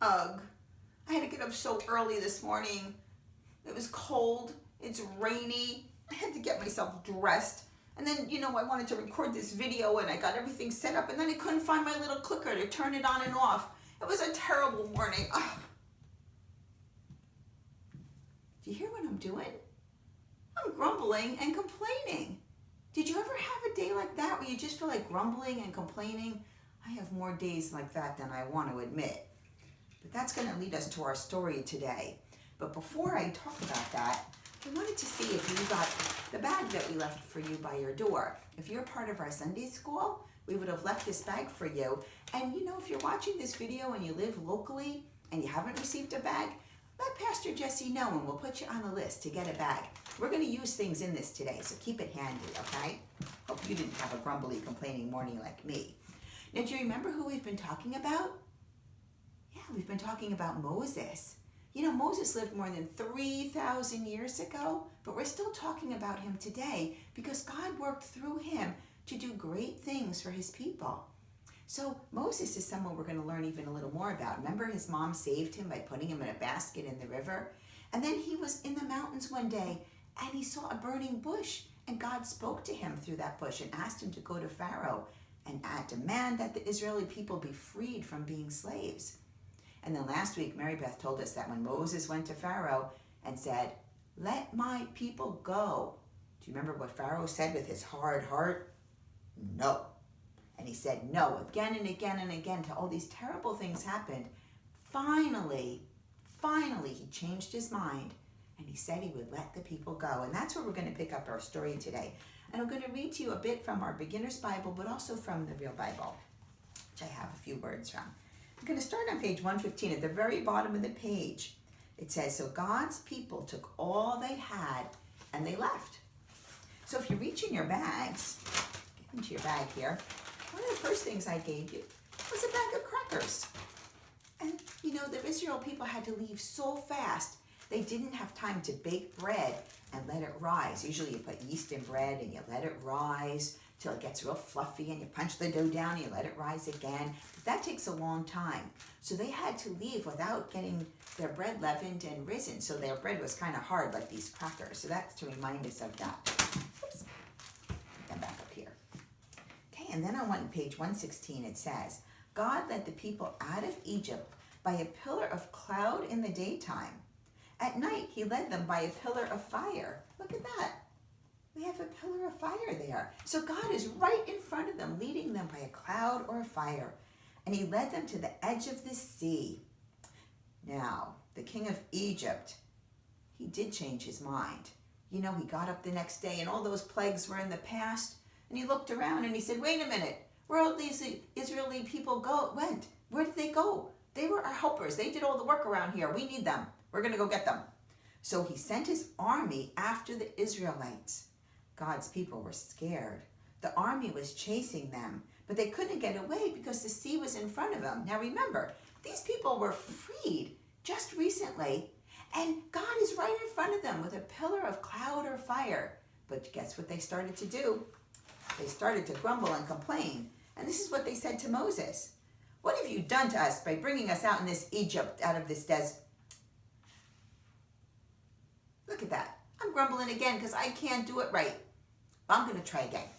Ugh. I had to get up so early this morning. It was cold. It's rainy. I had to get myself dressed. And then, I wanted to record this video and I got everything set up and then I couldn't find my little clicker to turn it on and off. It was a terrible morning. Ugh. Do you hear what I'm doing? I'm grumbling and complaining. Did you ever have a day like that where you just feel like grumbling and complaining? I have more days like that than I want to admit. But that's going to lead us to our story today. But before I talk about that, I wanted to see if you got the bag that we left for you by your door. If you're part of our Sunday school, we would have left this bag for you. And if you're watching this video and you live locally and you haven't received a bag, let Pastor Jesse know and we'll put you on the list to get a bag. We're going to use things in this today, so keep it handy, okay? Hope you didn't have a grumbly, complaining morning like me. Now, do you remember who we've been talking about? Yeah, we've been talking about Moses. Moses lived more than 3,000 years ago, but we're still talking about him today because God worked through him to do great things for his people. So Moses is someone we're going to learn even a little more about. Remember, his mom saved him by putting him in a basket in the river? And then he was in the mountains one day and he saw a burning bush, and God spoke to him through that bush and asked him to go to Pharaoh and demand that the Israeli people be freed from being slaves. And then last week, Mary Beth told us that when Moses went to Pharaoh and said, "Let my people go," do you remember what Pharaoh said with his hard heart? No. And he said no again and again and again till all these terrible things happened. Finally, he changed his mind and he said he would let the people go. And that's where we're going to pick up our story today. And I'm going to read to you a bit from our beginner's Bible, but also from the real Bible, which I have a few words from. I'm going to start on page 115 at the very bottom of the page. It says, "So God's people took all they had and they left." So if you reach in your bags, get into your bag here, one of the first things I gave you was a bag of crackers. And the Israel people had to leave so fast, they didn't have time to bake bread and let it rise. Usually you put yeast in bread and you let it rise till it gets real fluffy and you punch the dough down and you let it rise again. But that takes a long time. So they had to leave without getting their bread leavened and risen. So their bread was kind of hard like these crackers. So that's to remind us of that. Oops. Put them back up here. Okay, and then on page 116 it says, "God led the people out of Egypt by a pillar of cloud in the daytime. At night he led them by a pillar of fire." Look at that. We have a pillar of fire there. So God is right in front of them, leading them by a cloud or a fire. And he led them to the edge of the sea. Now, the king of Egypt, he did change his mind. He got up the next day and all those plagues were in the past. And he looked around and he said, "Wait a minute, where all these Israeli people went? Where did they go? They were our helpers. They did all the work around here. We need them. We're going to go get them." So he sent his army after the Israelites. God's people were scared. The army was chasing them, but they couldn't get away because the sea was in front of them. Now remember, these people were freed just recently, and God is right in front of them with a pillar of cloud or fire. But guess what they started to do? They started to grumble and complain. And this is what they said to Moses. "What have you done to us by bringing us out in this Egypt, out of this desert?" Look at that. I'm grumbling again because I can't do it right. I'm going to try again.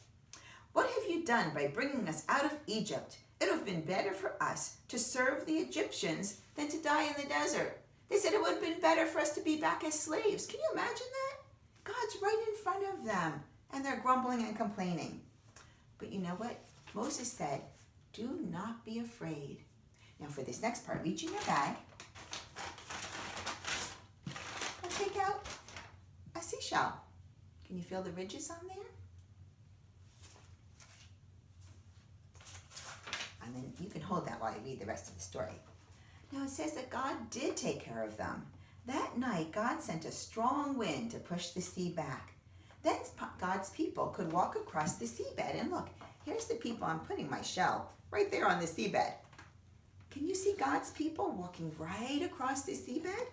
"What have you done by bringing us out of Egypt? It would have been better for us to serve the Egyptians than to die in the desert." They said it would have been better for us to be back as slaves. Can you imagine that? God's right in front of them, and they're grumbling and complaining. But you know what? Moses said, "Do not be afraid." Now for this next part, reach in your bag and take out a seashell. Can you feel the ridges on there? And then you can hold that while I read the rest of the story. Now it says that God did take care of them. That night, God sent a strong wind to push the sea back. Then God's people could walk across the seabed. And look, here's the people. I'm putting my shell right there on the seabed. Can you see God's people walking right across the seabed?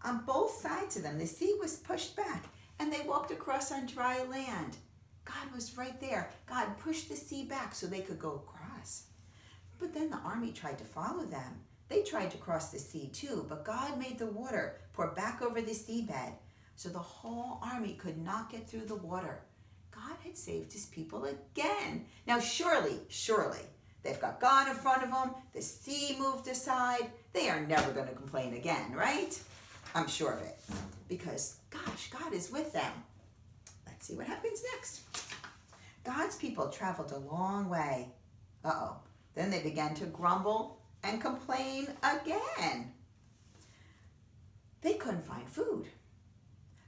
On both sides of them, the sea was pushed back, and they walked across on dry land. God was right there. God pushed the sea back so they could go across. But then the army tried to follow them. They tried to cross the sea too, but God made the water pour back over the seabed, so the whole army could not get through the water. God had saved his people again. Now surely, they've got God in front of them. The sea moved aside. They are never going to complain again, right? I'm sure of it. Because, gosh, God is with them. Let's see what happens next. God's people traveled a long way. Then they began to grumble and complain again. They couldn't find food.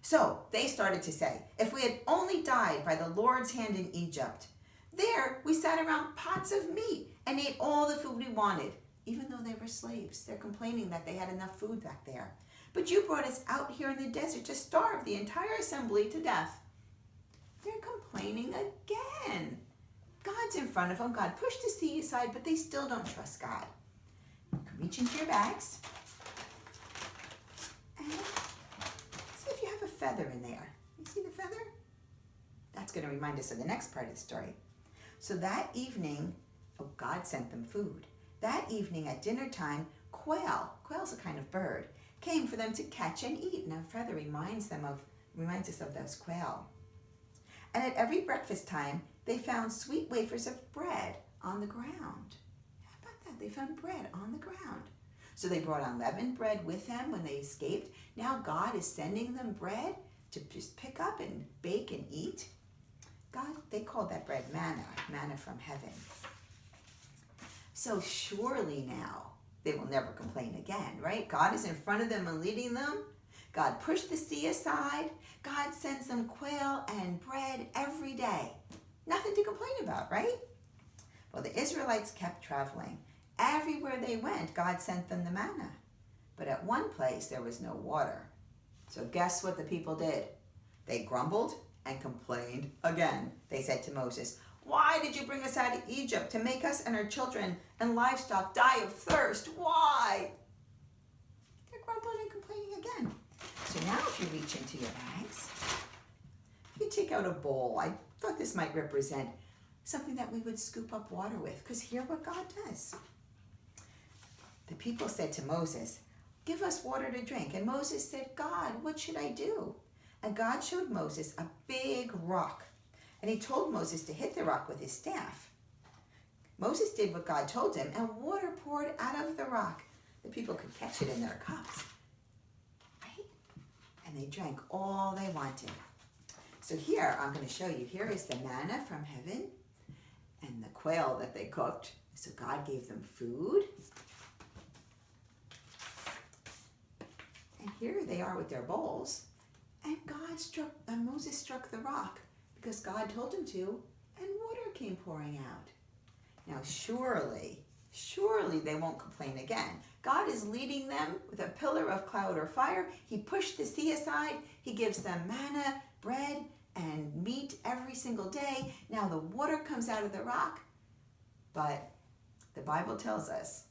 So they started to say, if we had only died by the Lord's hand in Egypt, there we sat around pots of meat and ate all the food we wanted, even though they were slaves. They're complaining that they had enough food back there. But you brought us out here in the desert to starve the entire assembly to death. They're complaining again. God's in front of them. God pushed the sea aside, but they still don't trust God. You can reach into your bags and see if you have a feather in there. You see the feather? That's going to remind us of the next part of the story. So that evening, God sent them food. That evening at dinner time, quail's a kind of bird, came for them to catch and eat. And a feather reminds us of those quail. And at every breakfast time, they found sweet wafers of bread on the ground. How about that? They found bread on the ground. So they brought unleavened bread with them when they escaped. Now God is sending them bread to just pick up and bake and eat. They called that bread manna from heaven. So surely now they will never complain again, right? God is in front of them and leading them. God pushed the sea aside. God sends them quail and bread every day. Nothing to complain about, right? Well, the Israelites kept traveling. Everywhere they went, God sent them the manna. But at one place, there was no water. So guess what the people did? They grumbled and complained again. They said to Moses, "Why did you bring us out of Egypt to make us and our children and livestock die of thirst? Why?" They're grumbling and complaining again. So now if you reach into your bags, you take out a bowl. I thought this might represent something that we would scoop up water with, because hear what God does. The people said to Moses, "Give us water to drink." And Moses said, "God, what should I do?" And God showed Moses a big rock. And he told Moses to hit the rock with his staff. Moses did what God told him, and water poured out of the rock. The people could catch it in their cups, right? And they drank all they wanted. So here, I'm going to show you, here is the manna from heaven and the quail that they cooked. So God gave them food. And here they are with their bowls. And Moses struck the rock because God told him to, and water came pouring out. Now surely they won't complain again. God is leading them with a pillar of cloud or fire. He pushed the sea aside. He gives them manna, bread, and meat every single day. Now the water comes out of the rock. But the Bible tells us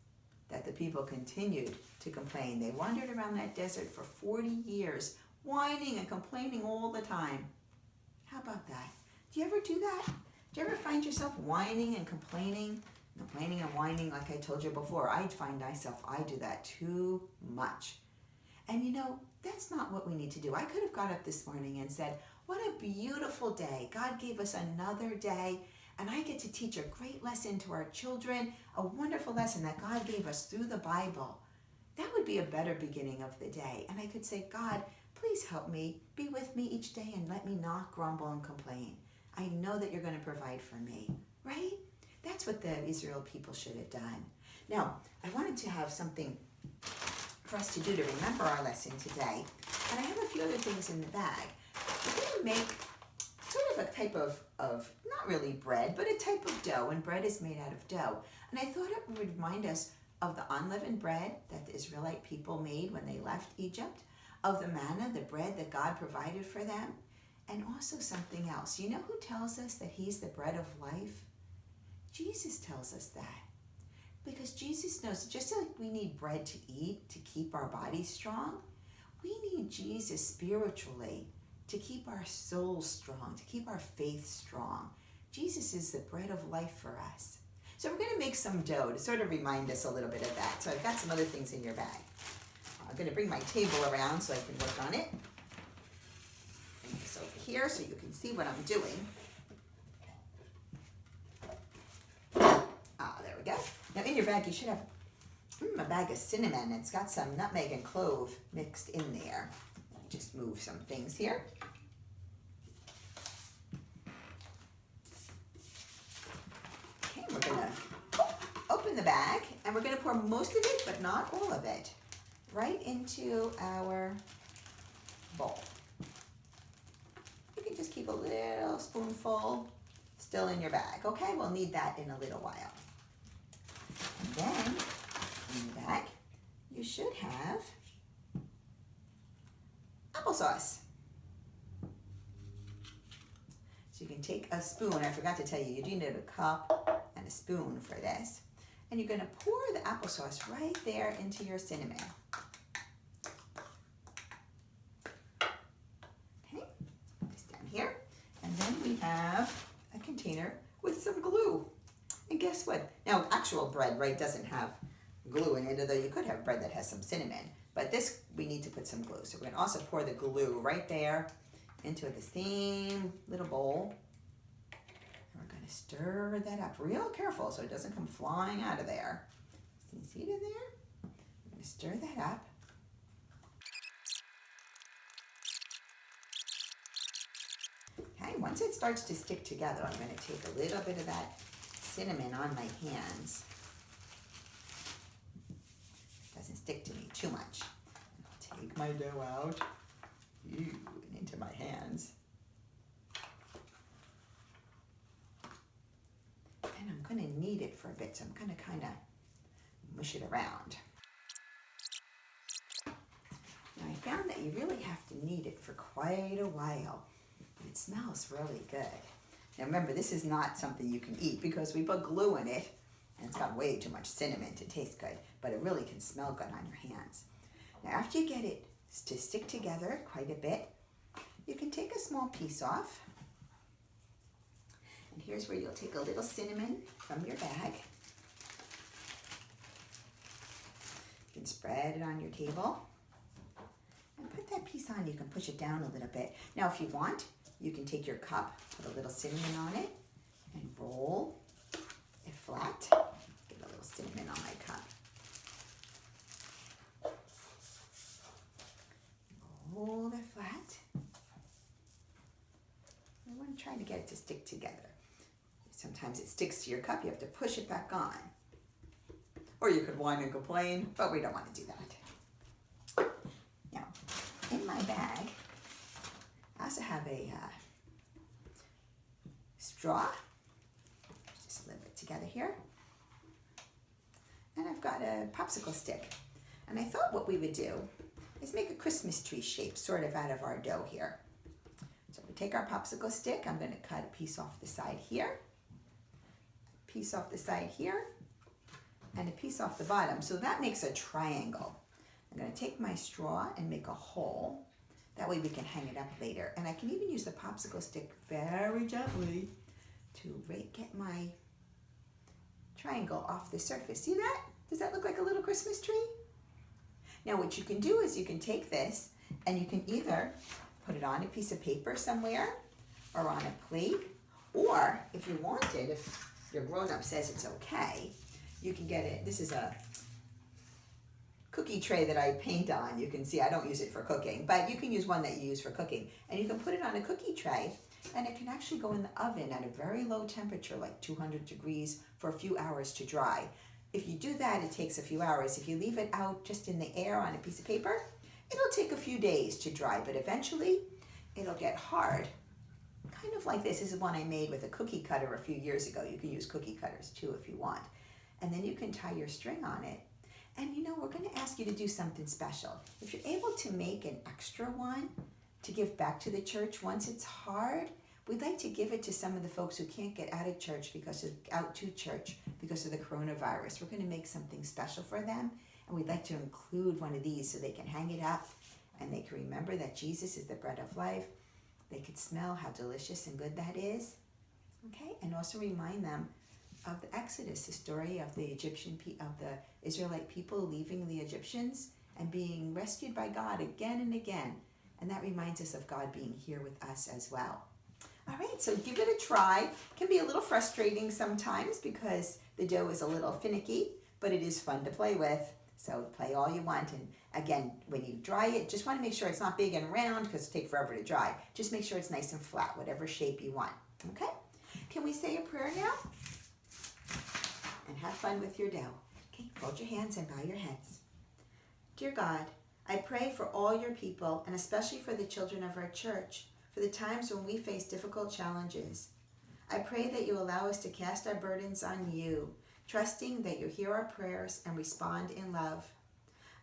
that the people continued to complain. They wandered around that desert for 40 years, whining and complaining all the time. How about that? Do you ever do that? Do you ever find yourself whining and complaining and whining like I told you before? I find myself, I do that too much. And you know, that's not what we need to do. I could have got up this morning and said, what a beautiful day. God gave us another day, and I get to teach a great lesson to our children, a wonderful lesson that God gave us through the Bible. That would be a better beginning of the day. And I could say, God, please help me, be with me each day, and let me not grumble and complain. I know that you're going to provide for me, right? That's what the Israel people should have done. Now, I wanted to have something for us to do to remember our lesson today. And I have a few other things in the bag. We're going to make sort of a type of not really bread, but a type of dough. And bread is made out of dough. And I thought it would remind us of the unleavened bread that the Israelite people made when they left Egypt, of the manna, the bread that God provided for them, and also something else. You know who tells us that he's the bread of life? Jesus tells us that. Because Jesus knows, just like we need bread to eat to keep our bodies strong, we need Jesus spiritually to keep our souls strong, to keep our faith strong. Jesus is the bread of life for us. So we're going to make some dough to sort of remind us a little bit of that. So I've got some other things in your bag. I'm going to bring my table around so I can work on it. Bring this over here so you can see what I'm doing. There we go. Now in your bag you should have a bag of cinnamon. It's got some nutmeg and clove mixed in there. Just move some things here. Okay, we're going to open the bag and we're going to pour most of it, but not all of it, right into our bowl. You can just keep a little spoonful still in your bag. Okay, we'll need that in a little while. And then in the bag, you should have applesauce. So you can take a spoon. I forgot to tell you, you do need a cup and a spoon for this. And you're going to pour the applesauce right there into your cinnamon. Okay, put this down here. And then we have a container with some glue. And guess what? Now, actual bread, right, doesn't have glue in it, although you could have bread that has some cinnamon. But this, we need to put some glue. So we're going to also pour the glue right there into the same little bowl. And we're going to stir that up real careful so it doesn't come flying out of there. See it in there? We're going to stir that up. Okay, once it starts to stick together, I'm going to take a little bit of that cinnamon on my hands. Doesn't stick to me too much. I'll take my dough out and into my hands. And I'm going to knead it for a bit, so I'm going to kind of mush it around. Now I found that you really have to knead it for quite a while. It smells really good. Now remember, this is not something you can eat because we put glue in it and it's got way too much cinnamon to taste good, but it really can smell good on your hands. Now after you get it to stick together quite a bit, you can take a small piece off. And here's where you'll take a little cinnamon from your bag. You can spread it on your table. And put that piece on, you can push it down a little bit. Now if you want, you can take your cup, put a little cinnamon on it, and roll it flat. Get a little cinnamon on my cup. Roll it flat. I want to try to get it to stick together. Sometimes it sticks to your cup, you have to push it back on. Or you could whine and complain, but we don't want to do that. Now, in my bag, I also have a straw, just a little bit together here. And I've got a popsicle stick. And I thought what we would do is make a Christmas tree shape sort of out of our dough here. So we take our popsicle stick, I'm going to cut a piece off the side here, a piece off the side here, and a piece off the bottom. So that makes a triangle. I'm going to take my straw and make a hole. That way we can hang it up later. And I can even use the popsicle stick very gently to get my triangle off the surface. See that? Does that look like a little Christmas tree? Now what you can do is you can take this and you can either put it on a piece of paper somewhere or on a plate, or if you wanted, if your grown-up says it's okay, you can get it. This is a cookie tray that I paint on. You can see I don't use it for cooking, but you can use one that you use for cooking. And you can put it on a cookie tray and it can actually go in the oven at a very low temperature, like 200 degrees for a few hours to dry. If you do that, it takes a few hours. If you leave it out just in the air on a piece of paper, it'll take a few days to dry, but eventually it'll get hard. Kind of like this. This is one I made with a cookie cutter a few years ago. You can use cookie cutters too if you want. And then you can tie your string on it. And you know, we're going to ask you to do something special. If you're able to make an extra one to give back to the church once it's hard, we'd like to give it to some of the folks who can't get out of church because of the coronavirus. We're going to make something special for them, and we'd like to include one of these so they can hang it up and they can remember that Jesus is the bread of life. They could smell how delicious and good that is. Okay, and also remind them of the Exodus, the story of the of the Israelite people leaving the Egyptians and being rescued by God again and again. And that reminds us of God being here with us as well. All right, so give it a try. It can be a little frustrating sometimes because the dough is a little finicky, but it is fun to play with. So play all you want. And again, when you dry it, just want to make sure it's not big and round because it takes forever to dry. Just make sure it's nice and flat, whatever shape you want. Okay? Can we say a prayer now? And have fun with your dough. Okay, fold your hands and bow your heads. Dear God, I pray for all your people, and especially for the children of our church, for the times when we face difficult challenges. I pray that you allow us to cast our burdens on you, trusting that you hear our prayers and respond in love.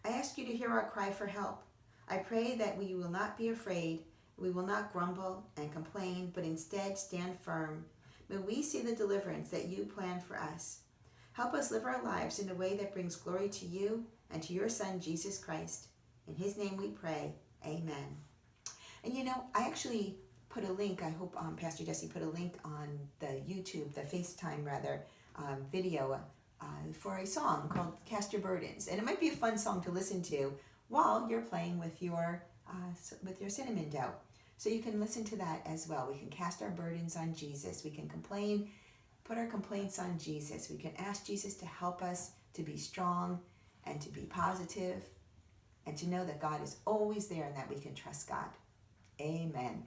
I ask you to hear our cry for help. I pray that we will not be afraid, we will not grumble and complain, but instead stand firm. May we see the deliverance that you plan for us. Help us live our lives in a way that brings glory to you and to your Son, Jesus Christ. In his name we pray. Amen. And you know, I actually put a link, I hope Pastor Jesse put a link on the YouTube, the FaceTime rather, video for a song called Cast Your Burdens. And it might be a fun song to listen to while you're playing with your cinnamon dough. So you can listen to that as well. We can cast our burdens on Jesus. We can complain, put our complaints on Jesus. We can ask Jesus to help us to be strong and to be positive and to know that God is always there and that we can trust God. Amen.